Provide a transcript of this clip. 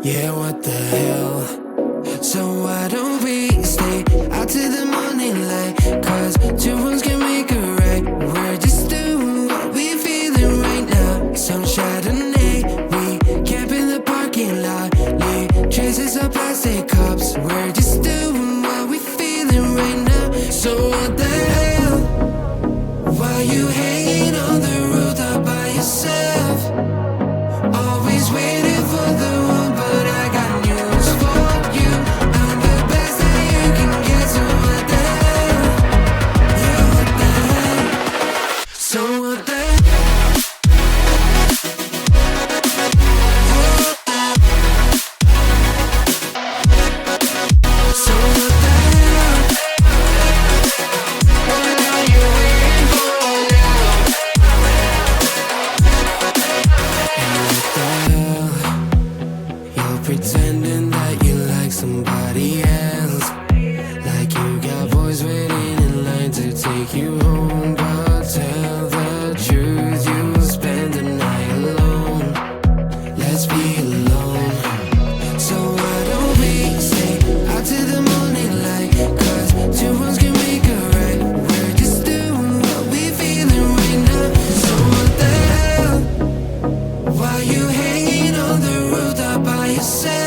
Yeah, what the hell? So why don't we stay out till the morning light? Cause two wrongs can make a right. We're just doing what we feeling right now. Some Chardonnay, we camp in the parking lot. Leave traces of plastic cups. We're just doing what we feeling right now. So what the hell? Why you hanging on the rooftop by yourself? Always waiting for the one, but I got news for you. I'm the best that you can get, so what the hell? Yeah, what the hell? So what the hell? So what the hell? What are you waiting for now? You're pretending that you like somebody else, like you got boys waiting in line to take you home. But tell the truth, you'll spend the night alone. Let's be alone. So why don't we stay out till the morning light? Cause two wrongs can make a right. We're just doing what we feeling right now. So what the hell? Why you hanging on the rooftop by yourself?